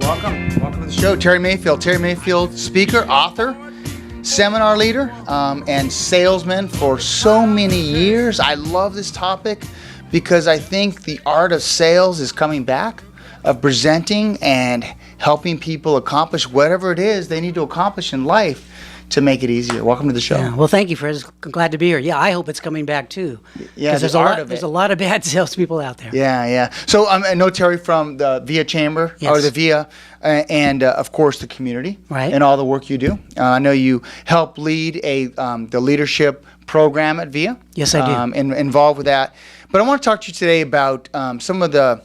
Welcome to the show, Terry Mayfield. Terry Mayfield, speaker, author, seminar leader, and salesman for so many years. I love this topic because I think the art of sales is coming back, of presenting and helping people accomplish whatever it is they need to accomplish in life to make it easier. Welcome to the show. Yeah, well, thank you, Fred. I'm glad to be here. Yeah, I hope it's coming back too. Yeah, there's a lot of bad salespeople out there. Yeah. So I know Terry from the VIA Chamber, Yes. or the VIA, and of course the community, Right. and all the work you do. I know you help lead the leadership program at VIA. Yes, I do. And involved with that. But I want to talk to you today about some of the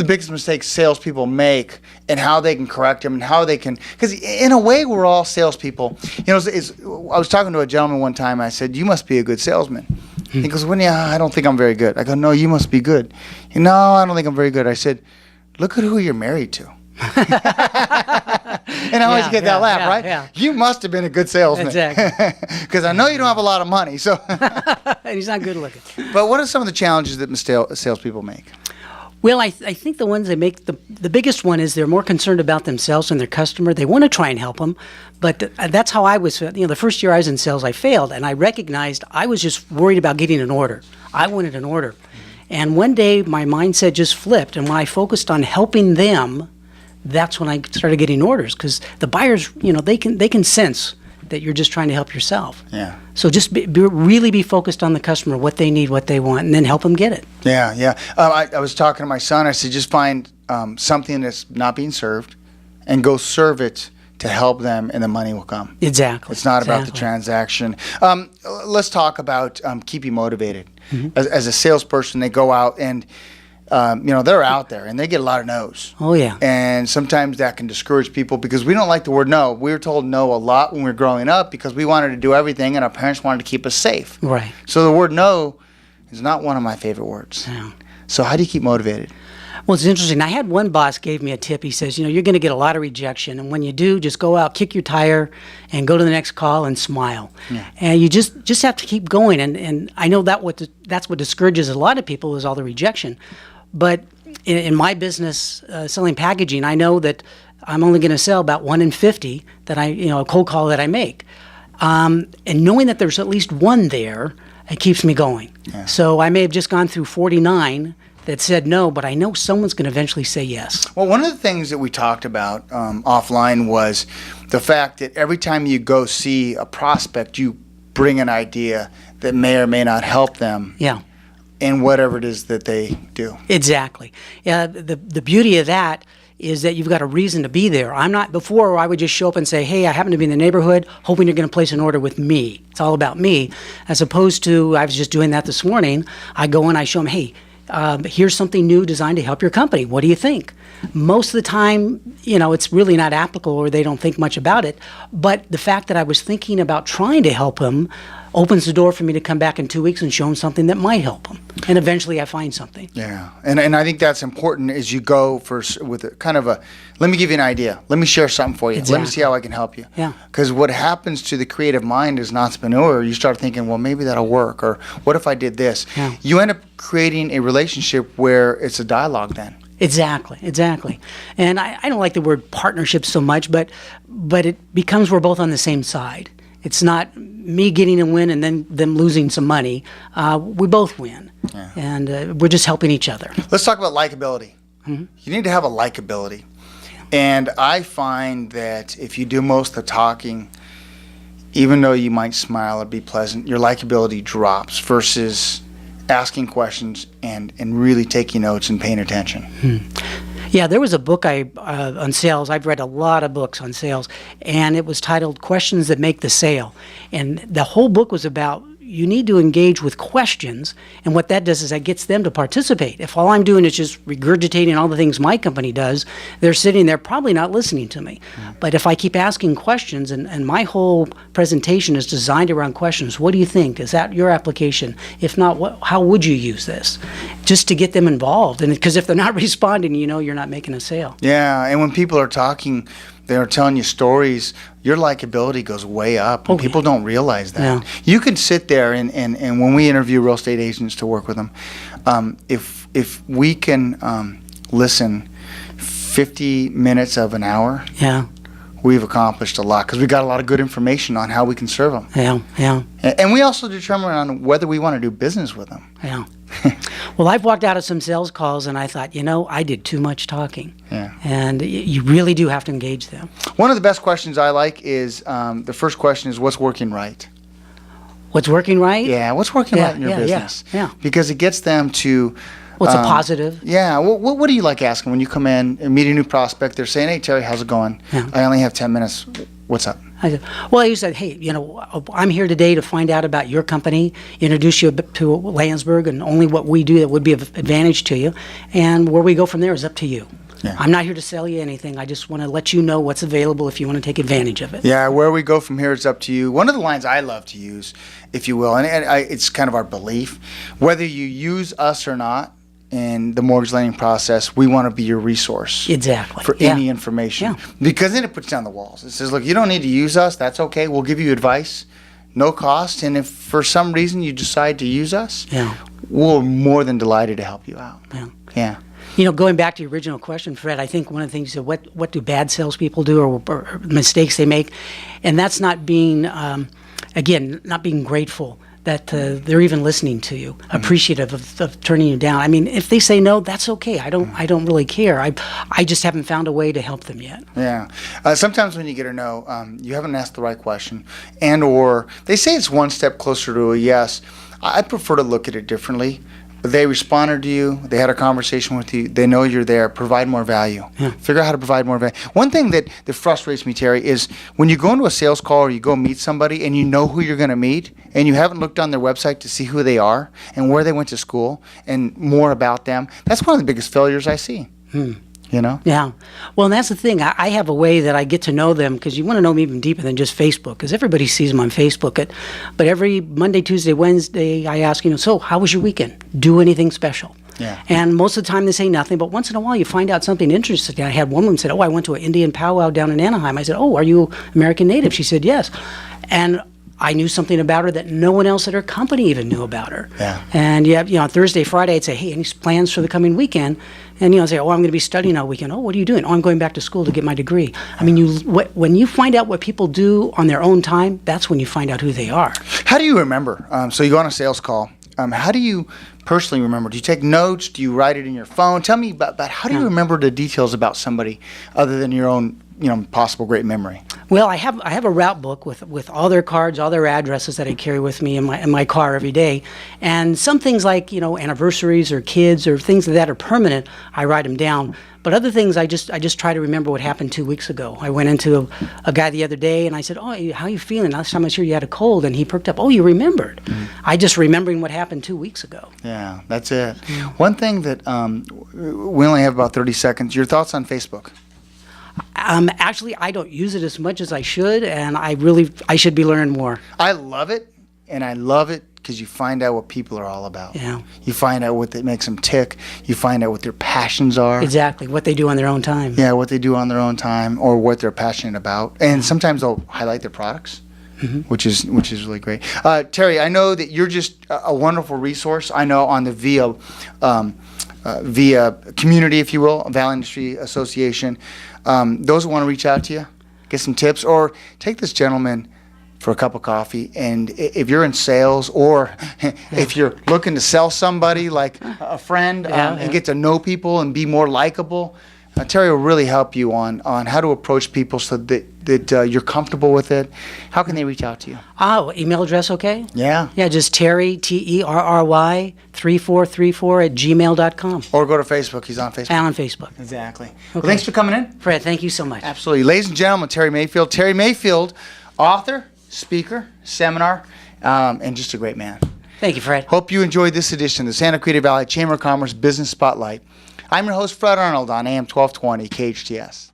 biggest mistakes salespeople make and how they can correct them and how they can, because in a way we're all salespeople. You know, I was talking to a gentleman one time. I said, "You must be a good salesman." He goes, "Well, yeah, I don't think I'm very good." I go, "No, you must be good." "No, I don't think I'm very good." I said, "Look at who you're married to." And I always get that laugh, right? Yeah. You must have been a good salesman. Exactly. Because I know you don't have a lot of money. So, And he's not good looking. but what are some of the challenges that salespeople make? Well, I think the ones they make, the biggest one is they're more concerned about themselves and their customer. They want to try and help them, but that's how I was. The first year I was in sales, I failed, and I recognized I was just worried about getting an order. I wanted an order. And one day my mindset just flipped, and when I focused on helping them, that's when I started getting orders, because the buyers, they can sense that you're just trying to help yourself. Yeah. So just really be focused on the customer, what they need, what they want, and then help them get it. Yeah. I was talking to my son. I said, just find something that's not being served and go serve it to help them, and the money will come. Exactly. It's not about the transaction. Let's talk about keeping motivated. Mm-hmm. As a salesperson, they go out and they're out there and they get a lot of no's. Oh, yeah. And sometimes that can discourage people because we don't like the word no. We were told no a lot when we were growing up because we wanted to do everything and our parents wanted to keep us safe. Right. So the word no is not one of my favorite words. Yeah. So how do you keep motivated? Well, it's interesting. I had one boss gave me a tip. He says, you're going to get a lot of rejection, and when you do, just go out, kick your tire, and go to the next call and smile. Yeah. And you just have to keep going. And I know that's what discourages a lot of people is all the rejection. But in my business, selling packaging, I know that I'm only going to sell about 1 in 50 that a cold call that I make. And knowing that there's at least one there, it keeps me going. Yeah. So I may have just gone through 49 that said no, but I know someone's going to eventually say yes. Well, one of the things that we talked about offline was the fact that every time you go see a prospect, you bring an idea that may or may not help them. Yeah. In whatever it is that they do. Exactly. Yeah. The beauty of that is that you've got a reason to be there. Before I would just show up and say, hey, I happen to be in the neighborhood, hoping you're going to place an order with me. It's all about me. As opposed to, I was just doing that this morning, I go and I show them, hey, here's something new designed to help your company. What do you think? Most of the time, it's really not applicable or they don't think much about it. But the fact that I was thinking about trying to help them opens the door for me to come back in 2 weeks and show them something that might help them. And eventually I find something. Yeah. And I think that's important as you go with a kind of let me give you an idea. Let me share something for you. Exactly. Let me see how I can help you. Yeah. Because what happens to the creative mind as an entrepreneur, you start thinking, well, maybe that'll work. Or what if I did this? Yeah. You end up creating a relationship where it's a dialogue then. Exactly. And I don't like the word partnership so much, but it becomes we're both on the same side. It's not me getting a win and then them losing some money. We both win. Yeah. And we're just helping each other. Let's talk about likability. Mm-hmm. You need to have a likability. And I find that if you do most of the talking, even though you might smile or be pleasant, your likability drops versus asking questions and really taking notes and paying attention. Yeah, there was a book on sales. I've read a lot of books on sales, and it was titled Questions That Make the Sale. And the whole book was about you need to engage with questions, and what that does is that gets them to participate. If all I'm doing is just regurgitating all the things my company does, they're sitting there probably not listening to me. Mm-hmm. But if I keep asking questions, and my whole presentation is designed around questions, what do you think? Is that your application? If not, how would you use this? Just to get them involved, and because if they're not responding, you're not making a sale. Yeah, and when people are talking, they're telling you stories, your likability goes way up, and people don't realize that. Yeah. You can sit there, and when we interview real estate agents to work with them, if we can listen 50 minutes of an hour, Yeah. we've accomplished a lot because we got a lot of good information on how we can serve them. Yeah. Yeah. And we also determine on whether we want to do business with them. Yeah. Well, I've walked out of some sales calls and I thought, I did too much talking. Yeah. And you really do have to engage them. One of the best questions I like is the first question is, what's working right? What's working right? Yeah, what's working right in your yeah, business? Yeah. Because it gets them to... What's a positive? Yeah. What do you like asking when you come in and meet a new prospect? They're saying, hey, Terry, how's it going? Yeah. I only have 10 minutes. What's up? I said, well, you said, hey, I'm here today to find out about your company, introduce you to Landsberg and only what we do that would be of advantage to you. And where we go from there is up to you. Yeah. I'm not here to sell you anything. I just want to let you know what's available if you want to take advantage of it. Yeah, where we go from here is up to you. One of the lines I love to use, if you will, and it's kind of our belief, whether you use us or not in the mortgage lending process, we want to be your resource. Exactly. For any information. Yeah. Because then it puts down the walls. It says, look, you don't need to use us. That's okay. We'll give you advice, no cost. And if for some reason you decide to use us, we're more than delighted to help you out. Yeah. Going back to your original question, Fred, I think one of the things you said, what do bad salespeople do or mistakes they make? And that's not being, not being grateful that they're even listening to you, appreciative of turning you down. I mean, if they say no, that's okay. I don't really care. I just haven't found a way to help them yet. Yeah. Sometimes when you get a no, you haven't asked the right question, and or they say it's one step closer to a yes. I prefer to look at it differently. But they responded to you. They had a conversation with you. They know you're there. Provide more value. Yeah. Figure out how to provide more value. One thing that frustrates me, Terry, is when you go into a sales call or you go meet somebody and you know who you're going to meet and you haven't looked on their website to see who they are and where they went to school and more about them. That's one of the biggest failures I see. Yeah. Well, and that's the thing. I have a way that I get to know them because you want to know them even deeper than just Facebook because everybody sees them on Facebook. But every Monday, Tuesday, Wednesday, I ask, so how was your weekend? Do anything special? Yeah. And most of the time they say nothing, but once in a while you find out something interesting. I had one woman said, I went to an Indian powwow down in Anaheim. I said, are you American Native? She said, yes. And I knew something about her that no one else at her company even knew about her. Yeah. And on Thursday, Friday, I'd say, hey, any plans for the coming weekend? And I'd say, I'm going to be studying all weekend. Oh, what are you doing? Oh, I'm going back to school to get my degree. I mean, when you find out what people do on their own time, that's when you find out who they are. How do you remember? So you go on a sales call. How do you personally remember? Do you take notes? Do you write it in your phone? Tell me about how do you remember the details about somebody other than your own possible great memory? Well, I have a route book with all their cards, all their addresses that I carry with me in my car every day, and some things like anniversaries or kids or things that are permanent, I write them down. But other things, I just try to remember what happened 2 weeks ago. I went into a guy the other day and I said, "Oh, how are you feeling? Last time I was here, you had a cold," and he perked up. "Oh, you remembered?" I just remembering what happened 2 weeks ago. Yeah, that's it. One thing that we only have about 30 seconds. Your thoughts on Facebook? Actually, I don't use it as much as I should, and I should be learning more. I love it, and I love it because you find out what people are all about. Yeah. You find out what makes them tick. You find out what their passions are. Exactly, what they do on their own time. Yeah, what they do on their own time or what they're passionate about. And sometimes they'll highlight their products, which is really great. Terry, I know that you're just a wonderful resource. I know on the via community, if you will, Valley Industry Association. Those who want to reach out to you, get some tips, or take this gentleman for a cup of coffee. And if you're in sales or if you're looking to sell somebody like a friend and get to know people and be more likable, Terry will really help you on how to approach people so that you're comfortable with it. How can they reach out to you? Email address okay? Yeah. Yeah, just Terry, Terry 3434 @gmail.com. Or go to Facebook. He's on Facebook. And on Facebook. Exactly. Okay. Well, thanks for coming in. Fred, thank you so much. Absolutely. Ladies and gentlemen, Terry Mayfield. Terry Mayfield, author, speaker, seminar, and just a great man. Thank you, Fred. Hope you enjoyed this edition of the Santa Clarita Valley Chamber of Commerce Business Spotlight. I'm your host, Fred Arnold, on AM 1220 KHTS.